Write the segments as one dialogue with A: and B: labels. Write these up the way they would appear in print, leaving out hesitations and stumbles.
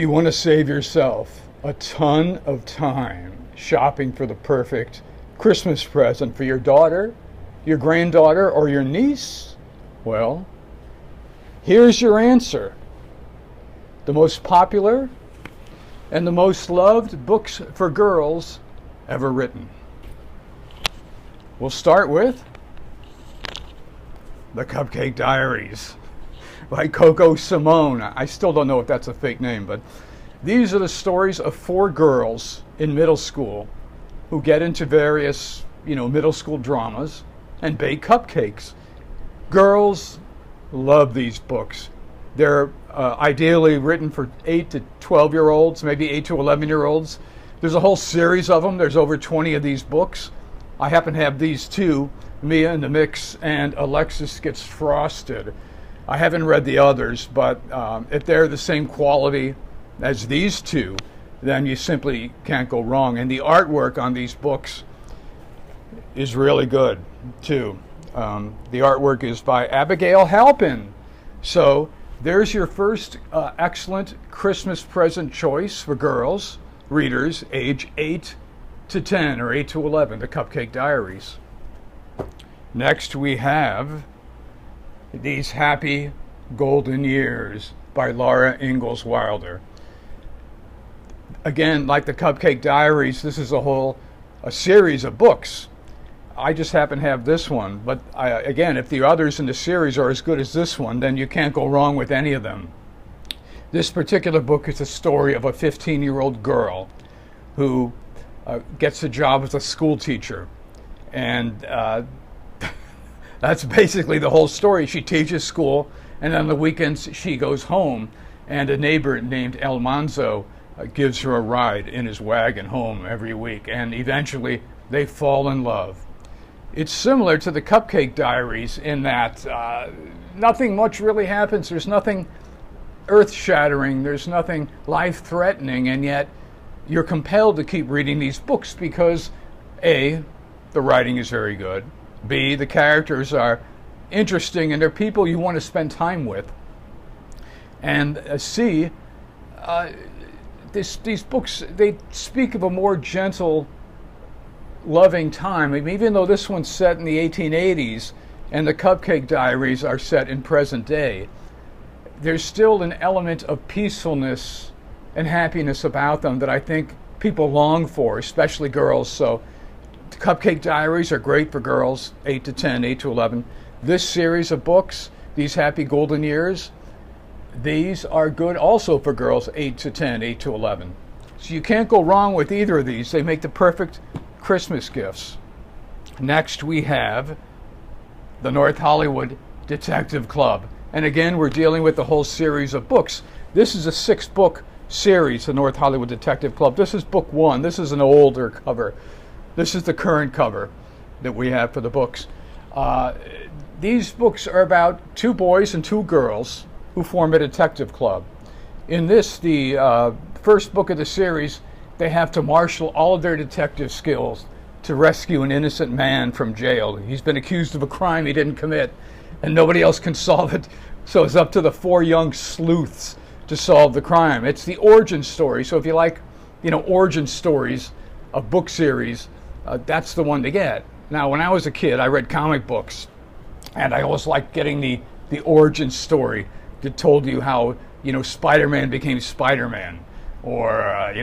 A: You want to save yourself a ton of time shopping for the perfect Christmas present for your daughter, your granddaughter, or your niece? Well, here's your answer. The most popular and the most loved books for girls ever written. We'll start with The Cupcake Diaries by Coco Simone. I still don't know if that's a fake name, but these are the stories of four girls in middle school who get into various, middle school dramas and bake cupcakes. Girls love these books. They're ideally written for 8 to 12-year-olds, maybe 8 to 11-year-olds. There's a whole series of them. There's over 20 of these books. I happen to have these two, Mia in the Mix and Alexis Gets Frosted. I haven't read the others, but if they're the same quality as these two, then you simply can't go wrong. And the artwork on these books is really good, too. The artwork is by Abigail Halpin. So there's your first excellent Christmas present choice for girls, readers, age 8 to 10 or 8 to 11, The Cupcake Diaries. Next we have These Happy Golden Years by Laura Ingalls Wilder. Again, like The Cupcake Diaries, this is a series of books. I just happen to have this one, but again, if the others in the series are as good as this one, then you can't go wrong with any of them. This particular book is a story of a 15-year-old girl who gets a job as a school teacher, and that's basically the whole story. She teaches school, and on the weekends she goes home, and a neighbor named El Manzo gives her a ride in his wagon home every week, and eventually they fall in love. It's similar to The Cupcake Diaries in that nothing much really happens. There's nothing earth-shattering. There's nothing life-threatening, and yet you're compelled to keep reading these books because A, the writing is very good, B, the characters are interesting and they're people you want to spend time with, and C, these books, they speak of a more gentle, loving time. I mean, even though this one's set in the 1880s and The Cupcake Diaries are set in present day, there's still an element of peacefulness and happiness about them that I think people long for, especially girls. So The Cupcake Diaries are great for girls, 8 to 10, 8 to 11. This series of books, These Happy Golden Years, these are good also for girls 8 to 10, 8 to 11. So you can't go wrong with either of these. They make the perfect Christmas gifts. Next we have the North Hollywood Detective Club. And again, we're dealing with the whole series of books. This is a 6-book series, the North Hollywood Detective Club. This is book 1. This is an older cover. This is the current cover that we have for the books. These books are about 2 boys and 2 girls who form a detective club. In this, the first book of the series, they have to marshal all of their detective skills to rescue an innocent man from jail. He's been accused of a crime he didn't commit, and nobody else can solve it. So it's up to the 4 young sleuths to solve the crime. It's the origin story. So if you like, origin stories of book series, that's the one to get. Now, when I was a kid, I read comic books, and I always liked getting the origin story that told you how, Spider-Man became Spider-Man, or,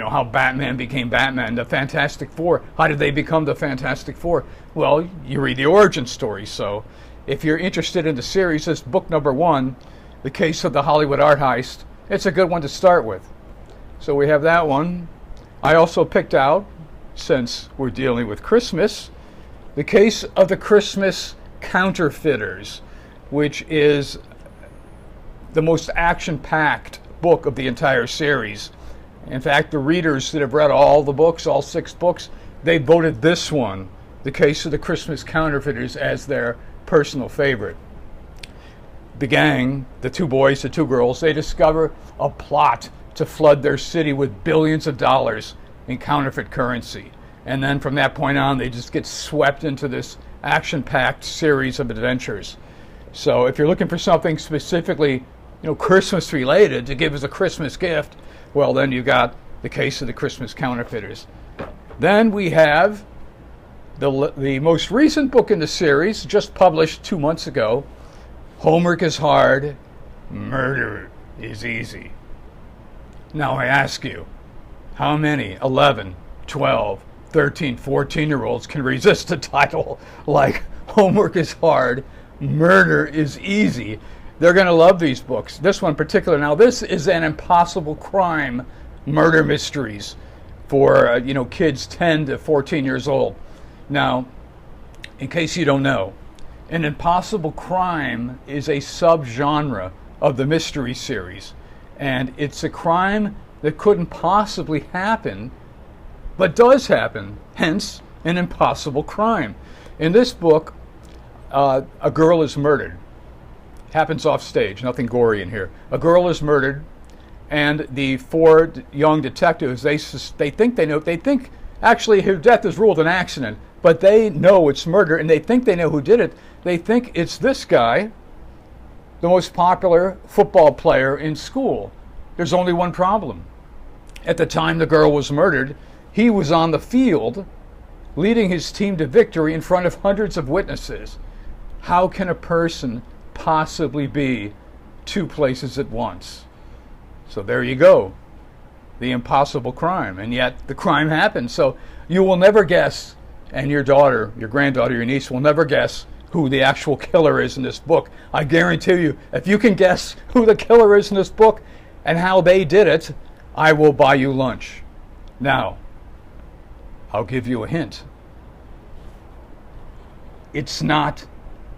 A: how Batman became Batman. The Fantastic Four, how did they become the Fantastic Four? Well, you read the origin story. So if you're interested in the series, this book number 1, The Case of the Hollywood Art Heist, it's a good one to start with. So we have that one. I also picked out, since we're dealing with Christmas, The Case of the Christmas Counterfeiters, which is the most action-packed book of the entire series. In fact, the readers that have read all the books, all 6 books, they voted this one, The Case of the Christmas Counterfeiters, as their personal favorite. The gang, the 2 boys, the 2 girls, they discover a plot to flood their city with billions of dollars in counterfeit currency. And then from that point on, they just get swept into this action-packed series of adventures. So if you're looking for something specifically, Christmas related to give as a Christmas gift, well, then you got The Case of the Christmas Counterfeiters. Then we have the most recent book in the series, just published 2 months ago, Homework is Hard, Murder is Easy. Now I ask you, how many 11, 12, 13, 14-year-olds can resist a title like Homework is Hard, Murder is Easy? They're going to love these books. This one in particular. Now, this is an impossible crime murder mysteries for kids 10 to 14 years old. Now, in case you don't know, an impossible crime is a subgenre of the mystery series, and it's a crime that couldn't possibly happen, but does happen, hence an impossible crime. In this book, a girl is murdered. Happens off stage, nothing gory in here. A girl is murdered, and the 4 young detectives, they think actually her death is ruled an accident, but they know it's murder, and they think they know who did it. They think it's this guy, the most popular football player in school. There's only one problem. At the time the girl was murdered, he was on the field leading his team to victory in front of hundreds of witnesses. How can a person possibly be 2 places at once? So there you go, the impossible crime, and yet the crime happened. So you will never guess, and your daughter, your granddaughter, your niece will never guess who the actual killer is in this book. I guarantee you, if you can guess who the killer is in this book and how they did it, I will buy you lunch. Now, I'll give you a hint. It's not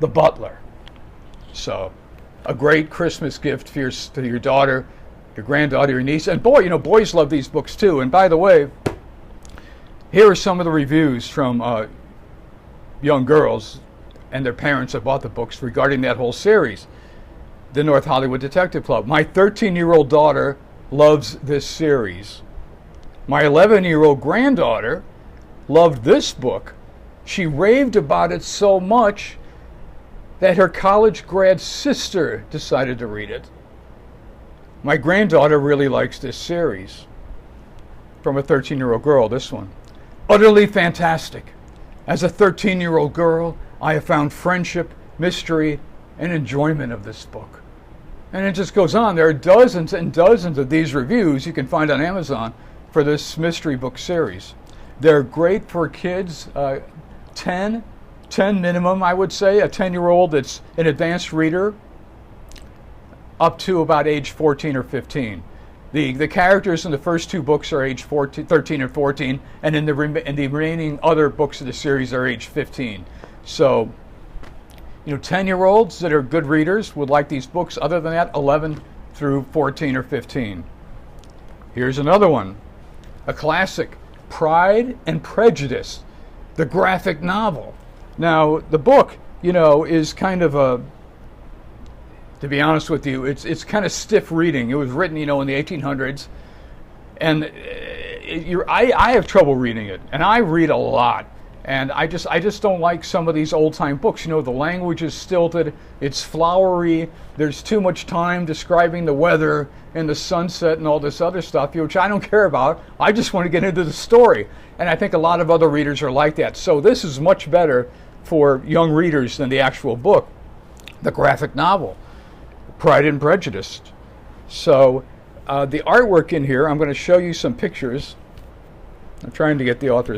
A: the butler. So, a great Christmas gift for your daughter, your granddaughter, your niece. And boy, boys love these books too. And by the way, here are some of the reviews from young girls and their parents that bought the books regarding that whole series. The North Hollywood Detective Club. My 13-year-old daughter loves this series. My 11-year-old granddaughter loved this book. She raved about it so much that her college grad sister decided to read it. My granddaughter really likes this series. From a 13-year-old girl, this one. Utterly fantastic. As a 13-year-old girl, I have found friendship, mystery, and enjoyment of this book. And it just goes on. There are dozens and dozens of these reviews you can find on Amazon for this mystery book series. They're great for kids 10 minimum, I would say, a 10-year-old that's an advanced reader, up to about age 14 or 15. The characters in the first 2 books are age 13 and 14, and in the remaining other books of the series are age 15. So, 10-year-olds that are good readers would like these books. Other than that, 11 through 14 or 15. Here's another one, a classic, Pride and Prejudice, the graphic novel. Now, the book, is kind of to be honest with you, it's kind of stiff reading. It was written, in the 1800s, and I have trouble reading it, and I read a lot, and I just don't like some of these old-time books. The language is stilted, it's flowery, there's too much time describing the weather and the sunset and all this other stuff, which I don't care about. I just want to get into the story, and I think a lot of other readers are like that. So this is much better for young readers than the actual book, the graphic novel, Pride and Prejudice. So the artwork in here, I'm going to show you some pictures. I'm trying to get the author's